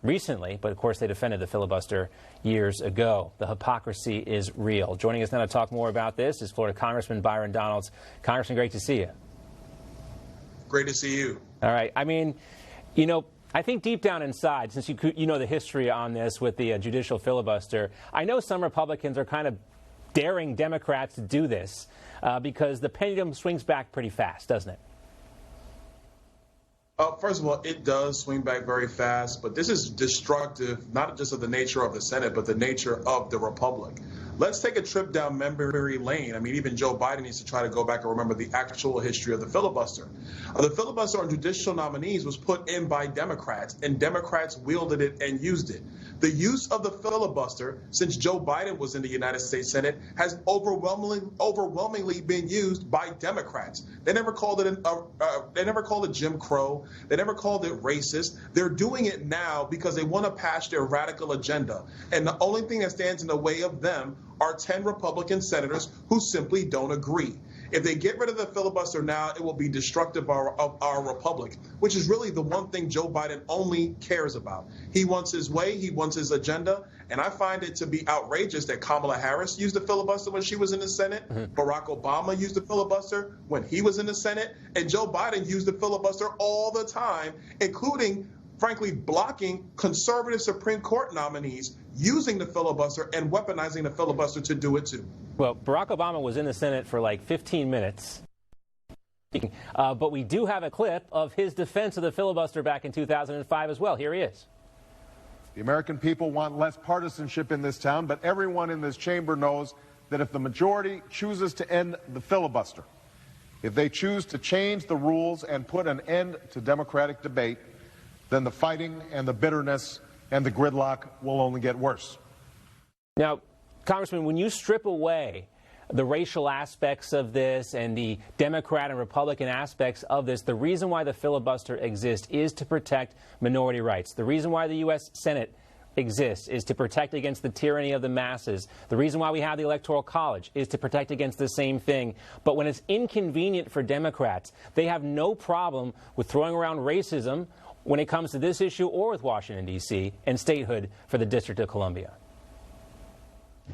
recently, but of course they defended the filibuster years ago. The hypocrisy is real. Joining us now to talk more about this is Florida Congressman Byron Donalds. Congressman, great to see you. Great to see you. All right. I mean, you know, I think deep down inside, since you know the history on this with the judicial filibuster, I know some Republicans are kind of daring Democrats to do this because the pendulum swings back pretty fast, doesn't it? First of all, it does swing back very fast, but this is destructive, not just of the nature of the Senate, but the nature of the Republic. Let's take a trip down memory lane. I mean, even Joe Biden needs to try to go back and remember the actual history of the filibuster. The filibuster on judicial nominees was put in by Democrats, and Democrats wielded it and used it. The use of the filibuster since Joe Biden was in the United States Senate has overwhelmingly been used by Democrats. They never called it Jim Crow. They never called it racist. They're doing it now because they want to pass their radical agenda. And the only thing that stands in the way of them are 10 Republican senators who simply don't agree. If they get rid of the filibuster now, it will be destructive of our republic, which is really the one thing Joe Biden only cares about. He wants his way, he wants his agenda, and I find it to be outrageous that Kamala Harris used the filibuster when she was in the Senate, Barack Obama used the filibuster when he was in the Senate, and Joe Biden used the filibuster all the time, including, frankly, blocking conservative Supreme Court nominees using the filibuster and weaponizing the filibuster to do it too. Well, Barack Obama was in the Senate for like 15 minutes, but we do have a clip of his defense of the filibuster back in 2005 as well. Here he is. The American people want less partisanship in this town, but everyone in this chamber knows that if the majority chooses to end the filibuster, if they choose to change the rules and put an end to democratic debate, then the fighting and the bitterness and the gridlock will only get worse. Now, Congressman, when you strip away the racial aspects of this and the Democrat and Republican aspects of this, the reason why the filibuster exists is to protect minority rights. The reason why the U.S. Senate exists is to protect against the tyranny of the masses. The reason why we have the Electoral College is to protect against the same thing. But when it's inconvenient for Democrats, they have no problem with throwing around racism when it comes to this issue or with Washington, D.C. and statehood for the District of Columbia.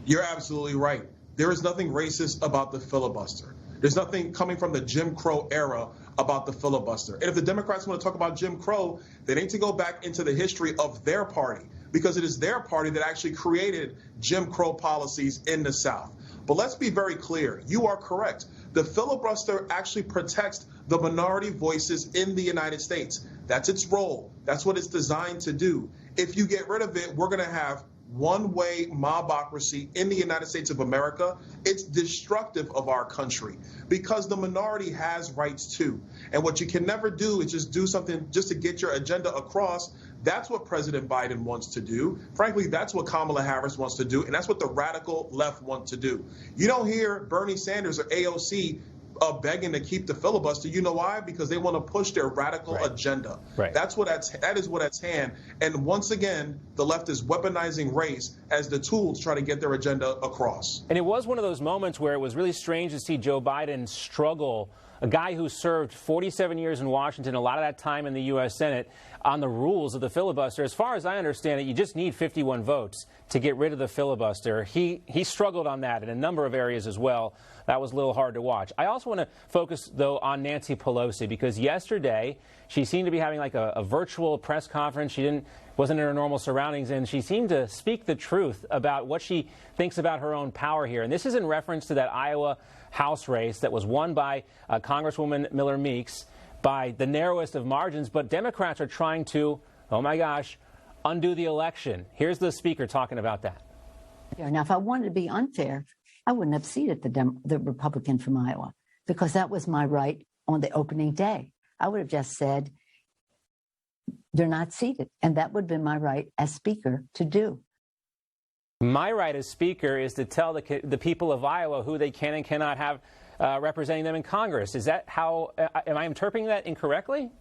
You're absolutely right. There is nothing racist about the filibuster. There's nothing coming from the Jim Crow era about the filibuster. And if the Democrats want to talk about Jim Crow, they need to go back into the history of their party, because it is their party that actually created Jim Crow policies in the South. But let's be very clear. You are correct. The filibuster actually protects the minority voices in the United States. That's its role. That's what it's designed to do. If you get rid of it, we're going to have one-way mobocracy in the United States of America. It's destructive of our country because the minority has rights too. And what you can never do is just do something just to get your agenda across. That's what President Biden wants to do. Frankly, that's what Kamala Harris wants to do, and that's what the radical left want to do. You don't hear Bernie Sanders or AOC begging to keep the filibuster. You know why? Because they want to push their radical agenda. That is what at hand. And once again, the left is weaponizing race as the tool to try to get their agenda across. And it was one of those moments where it was really strange to see Joe Biden struggle, a guy who served 47 years in Washington, a lot of that time in the U.S. Senate, on the rules of the filibuster. As far as I understand it, you just need 51 votes to get rid of the filibuster. He struggled on that in a number of areas as well. That was a little hard to watch. I also want to focus, though, on Nancy Pelosi, because yesterday she seemed to be having like a virtual press conference. She wasn't in her normal surroundings, and she seemed to speak the truth about what she thinks about her own power here. And this is in reference to that Iowa House race that was won by Congresswoman Miller Meeks by the narrowest of margins. But Democrats are trying to, oh my gosh, undo the election. Here's the speaker talking about that. Now, if I wanted to be unfair, I wouldn't have seated the Republican from Iowa, because that was my right on the opening day. I would have just said, they're not seated. And that would have been my right as Speaker to do. My right as Speaker is to tell the people of Iowa who they can and cannot have representing them in Congress. Is that how, am I interpreting that incorrectly?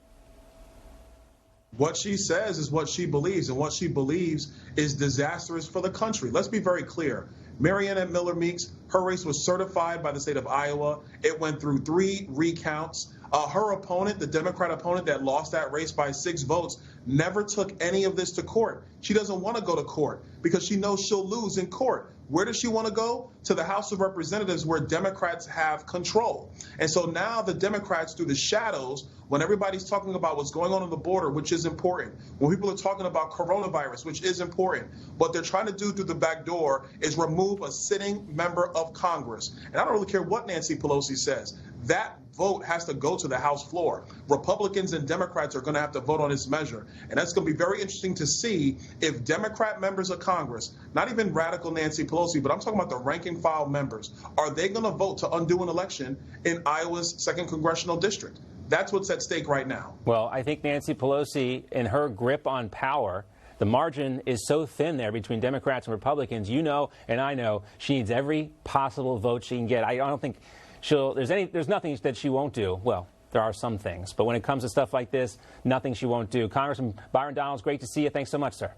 What she says is what she believes, and what she believes is disastrous for the country. Let's be very clear. Mariannette Miller Meeks, her race was certified by the state of Iowa. It went through 3 recounts. Her opponent, the Democrat opponent that lost that race by 6 votes, never took any of this to court. She doesn't want to go to court because she knows she'll lose in court. Where does she want to go? To the House of Representatives, where Democrats have control. And so now the Democrats, through the shadows, when everybody's talking about what's going on the border, which is important, when people are talking about coronavirus, which is important, what they're trying to do through the back door is remove a sitting member of Congress. And I don't really care what Nancy Pelosi says. That vote has to go to the House floor. Republicans and Democrats are going to have to vote on this measure. And that's going to be very interesting to see if Democrat members of Congress, not even radical Nancy Pelosi, but I'm talking about the ranking file members, are they going to vote to undo an election in Iowa's 2nd Congressional District? That's what's at stake right now. Well, I think Nancy Pelosi, in her grip on power, the margin is so thin there between Democrats and Republicans. You know, and I know, she needs every possible vote she can get. I don't think there's nothing that she won't do. Well, there are some things, but when it comes to stuff like this, nothing she won't do. Congressman Byron Donalds, great to see you. Thanks so much, sir.